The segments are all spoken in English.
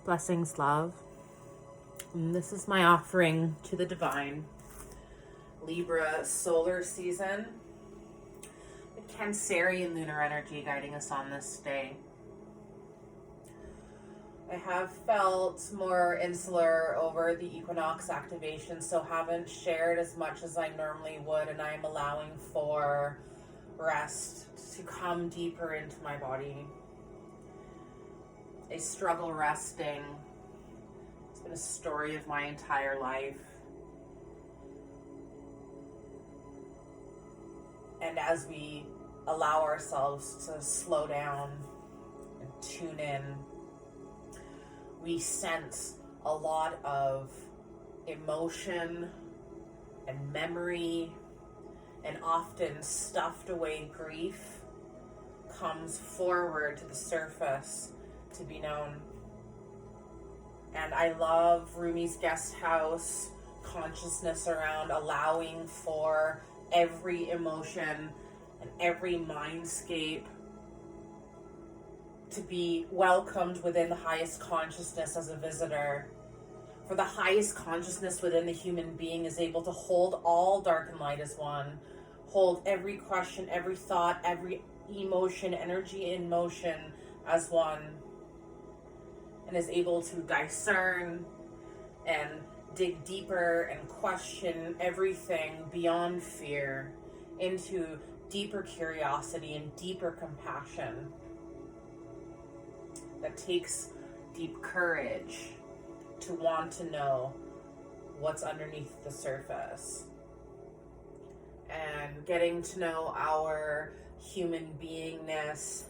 Blessings, love. And this is my offering to the divine. Libra solar season. The Cancerian lunar energy guiding us on this day. I have felt more insular over the equinox activation, so haven't shared as much as I normally would, and I am allowing for rest to come deeper into my body. I struggle resting. It's been a story of my entire life. And as we allow ourselves to slow down and tune in, we sense a lot of emotion and memory, and often stuffed away grief comes forward to the surface to be known. And I love Rumi's guest house consciousness around allowing for every emotion and every mindscape to be welcomed within the highest consciousness as a visitor. For the highest consciousness within the human being is able to hold all dark and light as one, hold every question, every thought, every emotion, energy in motion as one, and is able to discern and dig deeper and question everything beyond fear into deeper curiosity and deeper compassion. That takes deep courage to want to know what's underneath the surface. And getting to know our human beingness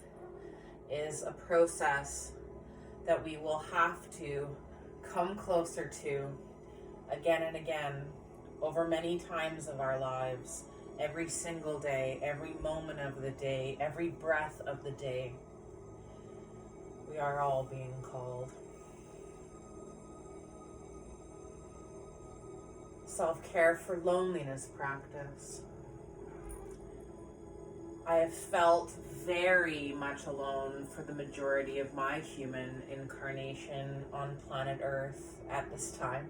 is a process that we will have to come closer to again and again over many times of our lives, every single day, every moment of the day, every breath of the day. We are all being called. Self-care for loneliness practice. I have felt very much alone for the majority of my human incarnation on planet Earth at this time.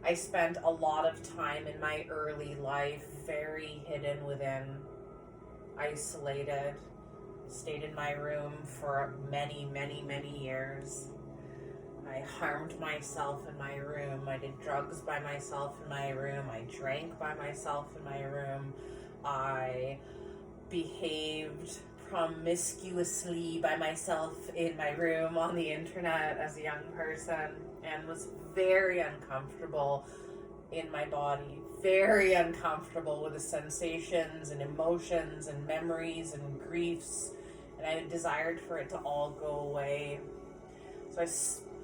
I spent a lot of time in my early life very hidden within, isolated, stayed in my room for many, many, many years. I harmed myself in my room. I did drugs by myself in my room. I drank by myself in my room. I behaved promiscuously by myself in my room on the internet as a young person, and was very uncomfortable in my body, very uncomfortable with the sensations and emotions and memories and griefs, and I desired for it to all go away. So I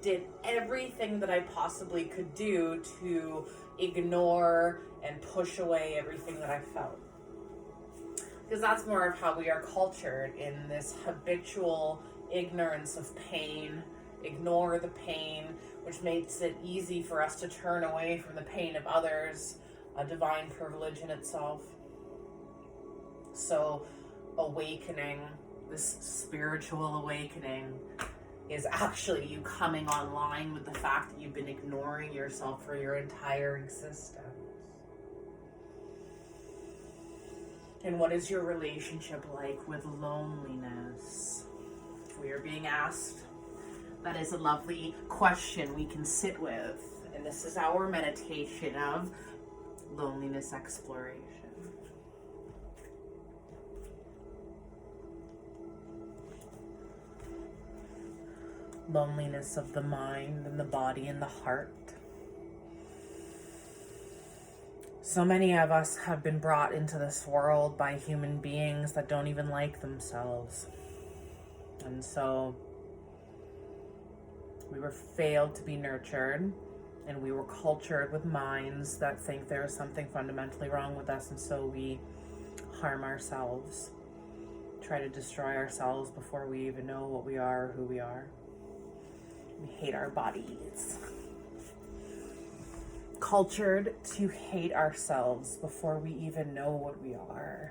did everything that I possibly could do to ignore and push away everything that I felt. Because that's more of how we are cultured, in this habitual ignorance of pain, ignore the pain, which makes it easy for us to turn away from the pain of others, a divine privilege in itself. So awakening, this spiritual awakening, is actually you coming online with the fact that you've been ignoring yourself for your entire existence. And what is your relationship like with loneliness? We are being asked. That is a lovely question we can sit with. And this is our meditation of loneliness exploration. Loneliness of the mind and the body and the heart. So many of us have been brought into this world by human beings that don't even like themselves. And so we were failed to be nurtured, and we were cultured with minds that think there is something fundamentally wrong with us, and so we harm ourselves, try to destroy ourselves before we even know what we are or who we are. We hate our bodies. Cultured to hate ourselves before we even know what we are.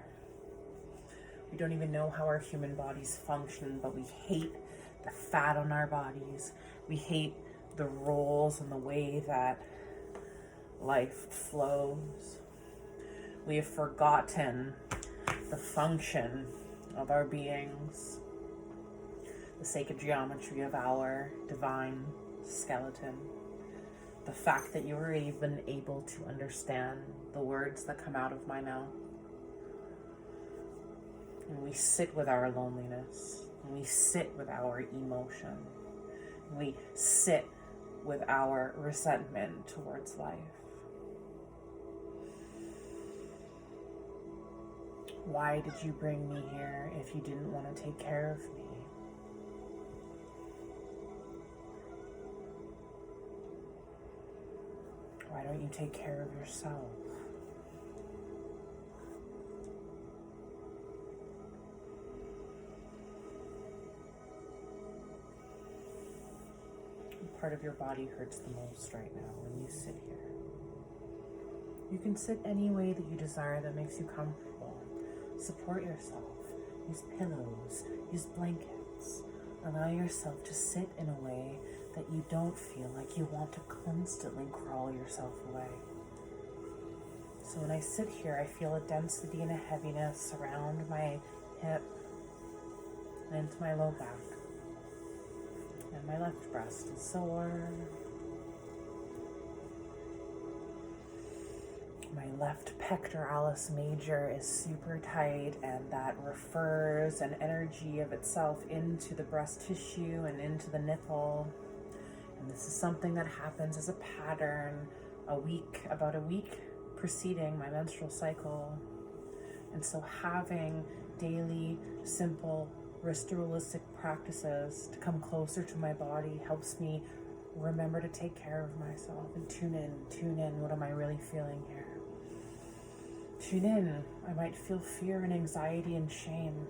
We don't even know how our human bodies function, but we hate the fat on our bodies. We hate the roles and the way that life flows. We have forgotten the function of our beings, the sacred geometry of our divine skeleton, the fact that you were even able to understand the words that come out of my mouth. And we sit with our loneliness, and we sit with our emotion, and we sit with our resentment towards life. Why did you bring me here if you didn't want to take care of me? Why don't you take care of yourself? What part of your body hurts the most right now when you sit here? You can sit any way that you desire that makes you comfortable. Support yourself. Use pillows. Use blankets. Allow yourself to sit in a way that you don't feel like you want to constantly crawl yourself away. So when I sit here, I feel a density and a heaviness around my hip and into my low back. And my left breast is sore. My left pectoralis major is super tight, and that refers an energy of itself into the breast tissue and into the nipple. And this is something that happens as a pattern about a week preceding my menstrual cycle. And so having daily, simple, ritualistic practices to come closer to my body helps me remember to take care of myself and tune in, what am I really feeling here? Tune in, I might feel fear and anxiety and shame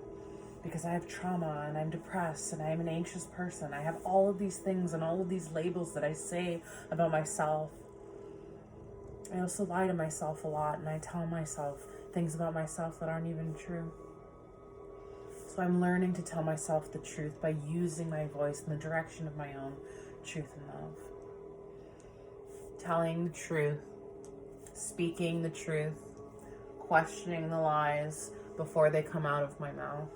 because I have trauma and I'm depressed and I'm an anxious person. I have all of these things and all of these labels that I say about myself. I also lie to myself a lot, and I tell myself things about myself that aren't even true. So I'm learning to tell myself the truth by using my voice in the direction of my own truth and love. Telling the truth, speaking the truth, questioning the lies before they come out of my mouth.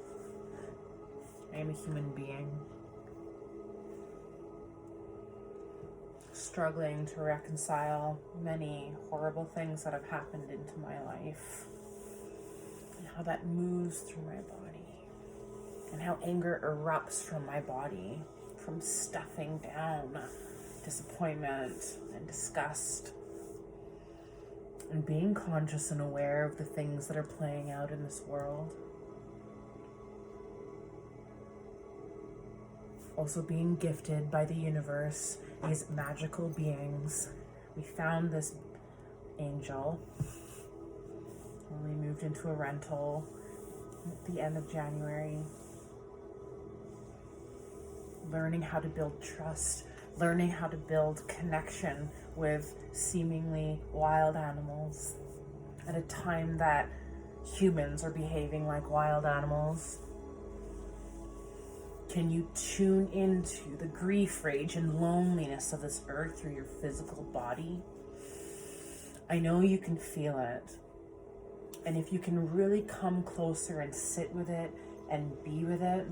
I am a human being, struggling to reconcile many horrible things that have happened into my life, and how that moves through my body, and how anger erupts from my body, from stuffing down disappointment and disgust, and being conscious and aware of the things that are playing out in this world. Also being gifted by the universe, these magical beings. We found this angel when we moved into a rental at the end of January. Learning how to build trust, learning how to build connection with seemingly wild animals at a time that humans are behaving like wild animals. Can you tune into the grief, rage, and loneliness of this earth through your physical body? I know you can feel it. And if you can really come closer and sit with it and be with it,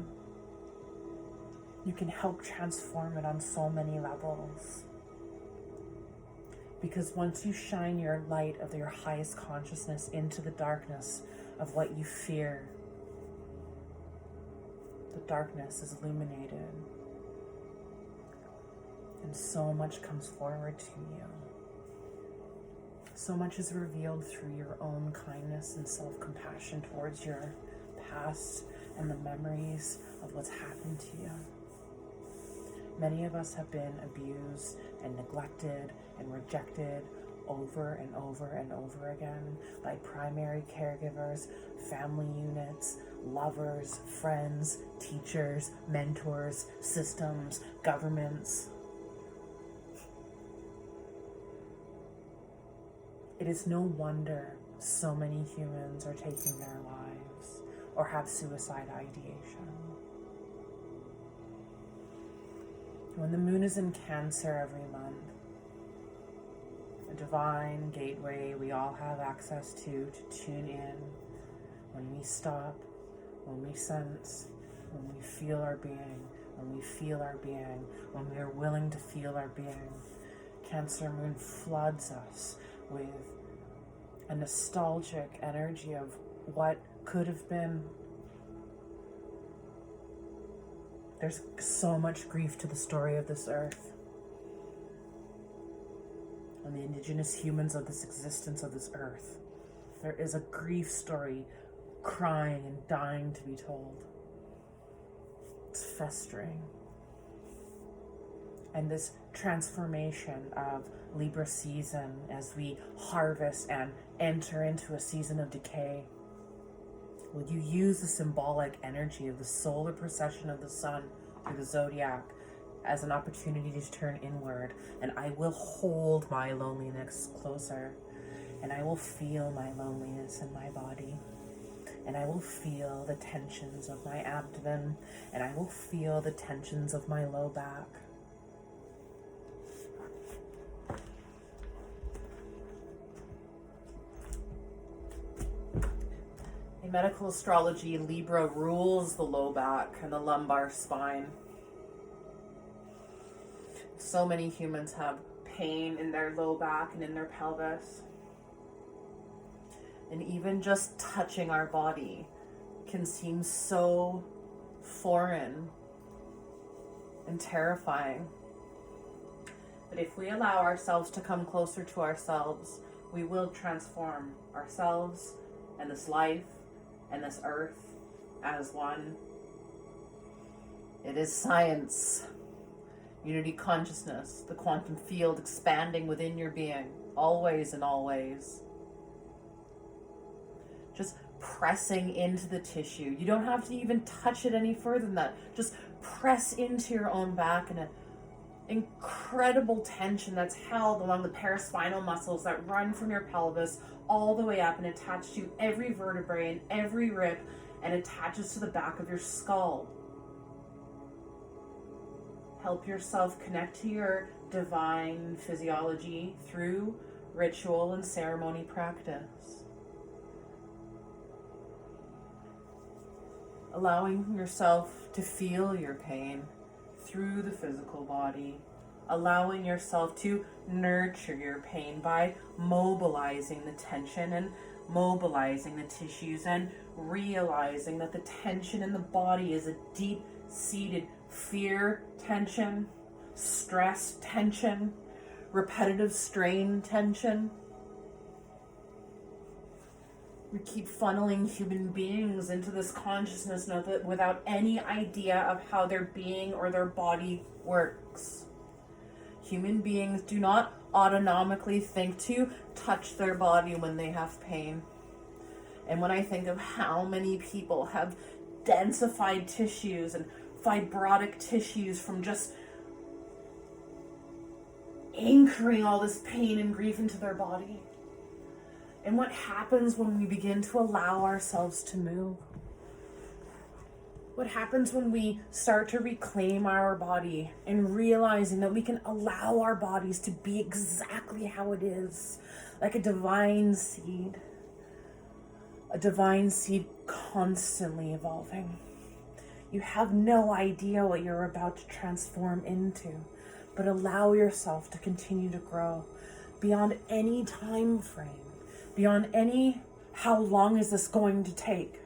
you can help transform it on so many levels. Because once you shine your light of your highest consciousness into the darkness of what you fear, the darkness is illuminated, and so much comes forward to you. So much is revealed through your own kindness and self-compassion towards your past and the memories of what's happened to you. Many of us have been abused and neglected and rejected over and over and over again by primary caregivers, family units, lovers, friends, teachers, mentors, systems, governments. It is no wonder so many humans are taking their lives or have suicide ideation. When the moon is in Cancer every month, a divine gateway we all have access to tune in when we stop, when we sense, when we feel our being, when we feel our being, when we are willing to feel our being. Cancer moon floods us with a nostalgic energy of what could have been. There's so much grief to the story of this earth and the indigenous humans of this existence of this earth. There is a grief story crying and dying to be told. It's festering. And this transformation of Libra season as we harvest and enter into a season of decay, will you use the symbolic energy of the solar precession of the sun through the zodiac as an opportunity to turn inward? And I will hold my loneliness closer, and I will feel my loneliness in my body, and I will feel the tensions of my abdomen, and I will feel the tensions of my low back. In medical astrology, Libra rules the low back and the lumbar spine. So many humans have pain in their low back and in their pelvis. And even just touching our body can seem so foreign and terrifying. But if we allow ourselves to come closer to ourselves, we will transform ourselves and this life and this earth as one. It is science, unity consciousness, the quantum field expanding within your being, always and always. Just pressing into the tissue. You don't have to even touch it any further than that. Just press into your own back in an incredible tension that's held along the paraspinal muscles that run from your pelvis all the way up and attach to every vertebrae and every rib and attaches to the back of your skull. Help yourself connect to your divine physiology through ritual and ceremony practice. Allowing yourself to feel your pain through the physical body. Allowing yourself to nurture your pain by mobilizing the tension and mobilizing the tissues and realizing that the tension in the body is a deep-seated fear tension, stress tension, repetitive strain tension. We keep funneling human beings into this consciousness without any idea of how their being or their body works. Human beings do not autonomically think to touch their body when they have pain. And when I think of how many people have densified tissues and fibrotic tissues from just anchoring all this pain and grief into their body. And what happens when we begin to allow ourselves to move? What happens when we start to reclaim our body and realizing that we can allow our bodies to be exactly how it is, like a divine seed constantly evolving. You have no idea what you're about to transform into, but allow yourself to continue to grow beyond any time frame, beyond any how long is this going to take.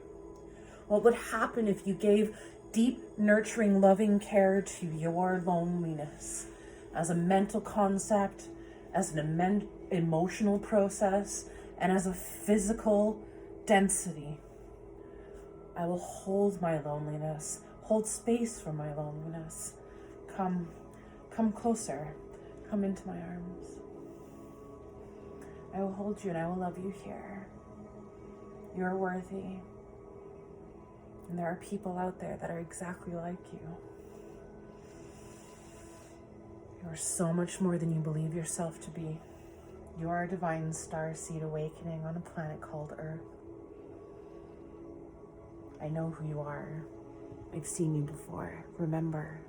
What would happen if you gave deep, nurturing, loving care to your loneliness as a mental concept, as an emotional process, and as a physical density? I will hold my loneliness, hold space for my loneliness. Come closer, come into my arms. I will hold you and I will love you here. You're worthy. And there are people out there that are exactly like you. You are so much more than you believe yourself to be. You are a divine star seed awakening on a planet called Earth. I know who you are. I've seen you before. Remember,